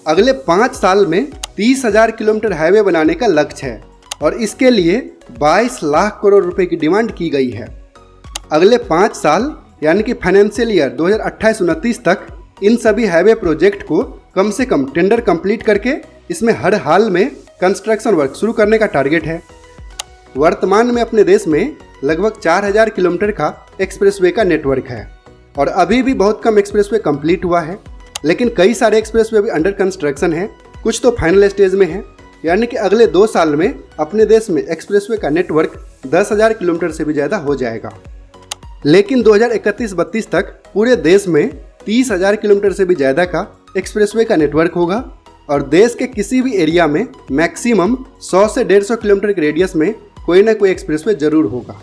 अगले 5 साल में 30,000 किलोमीटर हाईवे बनाने का लक्ष्य है और इसके लिए 22 लाख करोड़ रुपए की डिमांड की गई है। अगले 5 साल यानी कि फाइनेंशियल ईयर 2028-29 तक इन सभी हाईवे प्रोजेक्ट को कम से कम टेंडर कंप्लीट करके इसमें हर हाल में कंस्ट्रक्शन वर्क शुरू करने का टारगेट है। वर्तमान में अपने देश में लगभग 4,000 किलोमीटर का एक्सप्रेसवे का नेटवर्क है और अभी भी बहुत कम एक्सप्रेसवे कंप्लीट हुआ है, लेकिन कई सारे एक्सप्रेसवे अभी अंडर कंस्ट्रक्शन है, कुछ तो फाइनल स्टेज में है। यानी कि अगले 2 साल में अपने देश में एक्सप्रेसवे का नेटवर्क 10,000 किलोमीटर से भी ज़्यादा हो जाएगा। लेकिन 2031-32 तक पूरे देश में 30,000 किलोमीटर से भी ज़्यादा का एक्सप्रेसवे का नेटवर्क होगा और देश के किसी भी एरिया में मैक्सिमम 100 से 150 किलोमीटर के रेडियस में कोई ना कोई एक्सप्रेसवे जरूर होगा।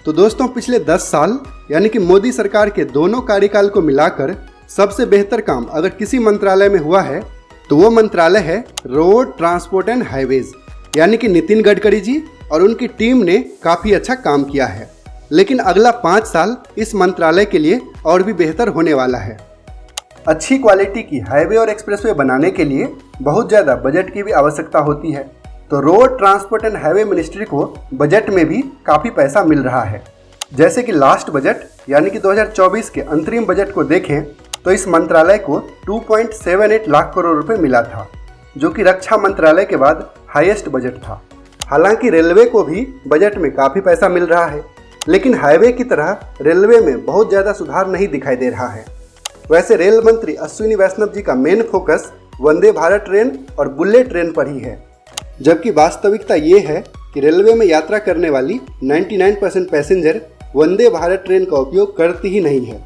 तो दोस्तों, पिछले 10 साल यानी कि मोदी सरकार के दोनों कार्यकाल को मिलाकर सबसे बेहतर काम अगर किसी मंत्रालय में हुआ है तो वो मंत्रालय है रोड ट्रांसपोर्ट एंड हाईवेज, यानी कि नितिन गडकरी जी और उनकी टीम ने काफ़ी अच्छा काम किया है। लेकिन अगला 5 साल इस मंत्रालय के लिए और भी बेहतर होने वाला है। अच्छी क्वालिटी की हाईवे और एक्सप्रेसवे बनाने के लिए बहुत ज़्यादा बजट की भी आवश्यकता होती है, तो road transport and highway ministry को बजट में भी काफ़ी पैसा मिल रहा है। जैसे कि लास्ट बजट यानी कि 2024 के अंतरिम बजट को देखें तो इस मंत्रालय को 2.78 लाख करोड़ रुपए मिला था, जो कि रक्षा मंत्रालय के बाद हाईएस्ट बजट था। हालांकि रेलवे को भी बजट में काफ़ी पैसा मिल रहा है, लेकिन हाईवे की तरह रेलवे में बहुत ज़्यादा सुधार नहीं दिखाई दे रहा है। वैसे रेल मंत्री अश्विनी वैष्णव जी का main focus Vande Bharat train और बुलेट ट्रेन पर ही है, जबकि वास्तविकता ये है कि रेलवे में यात्रा करने वाली 99% पैसेंजर वंदे भारत ट्रेन का उपयोग करती ही नहीं है।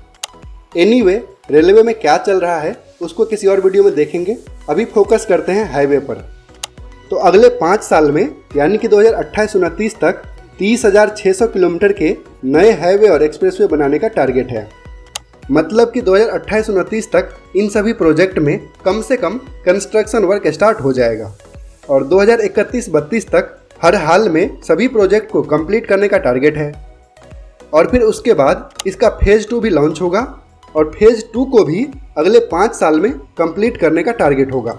एनीवे, रेलवे में क्या चल रहा है उसको किसी और वीडियो में देखेंगे। अभी फोकस करते हैं हाईवे पर। तो अगले 5 साल में यानी कि 2028-29 तक 30,600 किलोमीटर के नए हाईवे और एक्सप्रेसवे बनाने का टारगेट है। मतलब कि 2028-29 तक इन सभी प्रोजेक्ट में कम से कम कंस्ट्रक्शन वर्क स्टार्ट हो जाएगा और 2031-32 तक हर हाल में सभी प्रोजेक्ट को कंप्लीट करने का टारगेट है। और फिर उसके बाद इसका फेज़ 2 भी लॉन्च होगा और फेज़ 2 को भी अगले 5 साल में कंप्लीट करने का टारगेट होगा।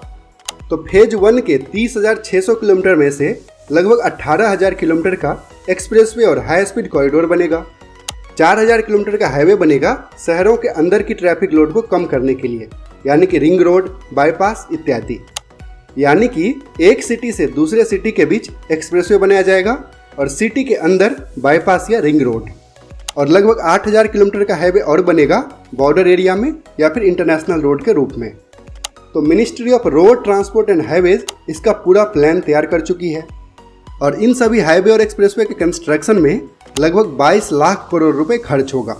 तो फेज़ 1 के 30,600 किलोमीटर में से लगभग 18,000 किलोमीटर का एक्सप्रेसवे और हाई स्पीड कॉरिडोर बनेगा। 4,000 किलोमीटर का हाईवे बनेगा शहरों के अंदर की ट्रैफिक लोड को कम करने के लिए, यानी कि रिंग रोड, बाईपास इत्यादि। यानी कि एक सिटी से दूसरे सिटी के बीच एक्सप्रेसवे बनाया जाएगा और सिटी के अंदर बाईपास या रिंग रोड। और लगभग 8,000 किलोमीटर का हाईवे और बनेगा बॉर्डर एरिया में या फिर इंटरनेशनल रोड के रूप में। तो ministry of road transport and highways इसका पूरा प्लान तैयार कर चुकी है और इन सभी हाईवे और एक्सप्रेसवे के कंस्ट्रक्शन में लगभग 22 लाख करोड़ रुपए खर्च होगा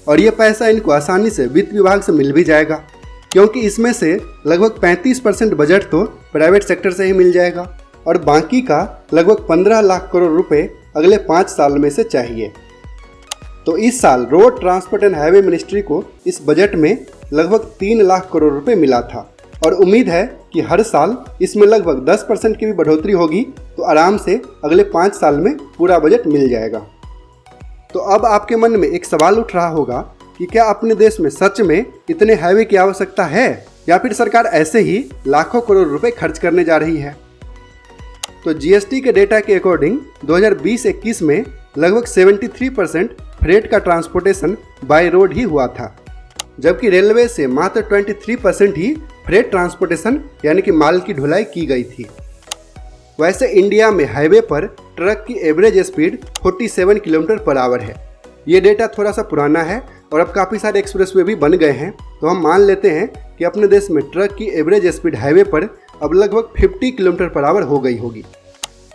और ये पैसा इनको आसानी से वित्त विभाग से मिल भी जाएगा, क्योंकि इसमें से लगभग 35% बजट तो प्राइवेट सेक्टर से ही मिल जाएगा और बाकी का लगभग 15 लाख करोड़ रुपए अगले 5 साल में से चाहिए। तो इस साल road transport and highway ministry को इस बजट में लगभग 3 लाख करोड़ रुपए मिला था और उम्मीद है कि हर साल इसमें लगभग 10% की भी बढ़ोतरी होगी तो आराम से अगले 5 साल में पूरा बजट मिल जाएगा। तो अब आपके मन में एक सवाल उठ रहा होगा कि क्या अपने देश में सच में इतने हाईवे की आवश्यकता है या फिर सरकार ऐसे ही लाखों करोड़ रुपए खर्च करने जा रही है। तो जीएसटी के डेटा के अकॉर्डिंग 2020-21 में लगभग 73% फ्रेट का ट्रांसपोर्टेशन बाय रोड ही हुआ था, जबकि रेलवे से मात्र 23% ही फ्रेट ट्रांसपोर्टेशन यानी कि माल की ढुलाई की गई थी। वैसे इंडिया में हाईवे पर ट्रक की average speed 47 kilometre per hour है। ये डेटा थोड़ा सा पुराना है और अब काफ़ी सारे एक्सप्रेसवे भी बन गए हैं, तो हम मान लेते हैं कि अपने देश में ट्रक की एवरेज स्पीड हाईवे पर अब लगभग 50 किलोमीटर पर आवर हो गई होगी।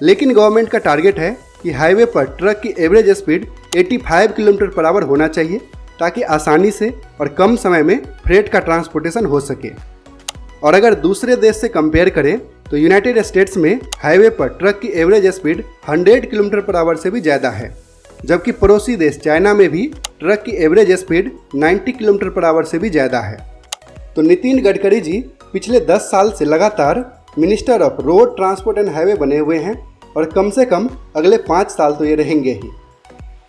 लेकिन गवर्नमेंट का टारगेट है कि हाईवे पर ट्रक की average speed 85 kilometre per hour होना चाहिए, ताकि आसानी से और कम समय में फ्रेट का ट्रांसपोर्टेशन हो सके। और अगर दूसरे देश से कंपेयर करें तो यूनाइटेड स्टेट्स में हाईवे पर ट्रक की average speed 100 kilometre per hour से भी ज़्यादा है, जबकि पड़ोसी देश चाइना में भी ट्रक की average speed 90 kilometre per hour से भी ज़्यादा है। तो नितिन गडकरी जी पिछले 10 साल से लगातार minister of road transport and highway बने हुए हैं और कम से कम अगले 5 साल तो ये रहेंगे ही।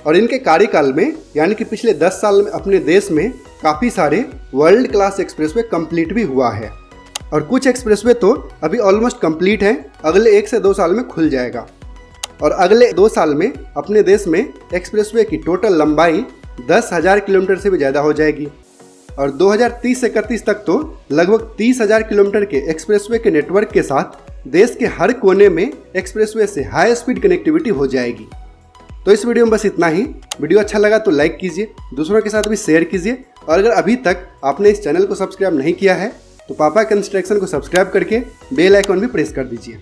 और इनके कार्यकाल में यानी कि पिछले 10 साल में अपने देश में काफ़ी सारे वर्ल्ड क्लास एक्सप्रेसवे कंप्लीट भी हुआ है और कुछ एक्सप्रेसवे तो अभी ऑलमोस्ट कंप्लीट हैं, अगले 1 से 2 साल में खुल जाएगा। और अगले 2 साल में अपने देश में एक्सप्रेसवे की टोटल लंबाई 10,000 किलोमीटर से भी ज़्यादा हो जाएगी और 2030 से 31 तक तो लगभग 30,000 किलोमीटर के एक्सप्रेसवे के नेटवर्क के साथ देश के हर कोने में एक्सप्रेसवे से हाई स्पीड कनेक्टिविटी हो जाएगी। तो इस वीडियो में बस इतना ही। वीडियो अच्छा लगा तो लाइक कीजिए, दूसरों के साथ भी शेयर कीजिए और अगर अभी तक आपने इस चैनल को सब्सक्राइब नहीं किया है तो पापा कंस्ट्रक्शन को सब्सक्राइब करके बेल आइकॉन भी प्रेस कर दीजिए।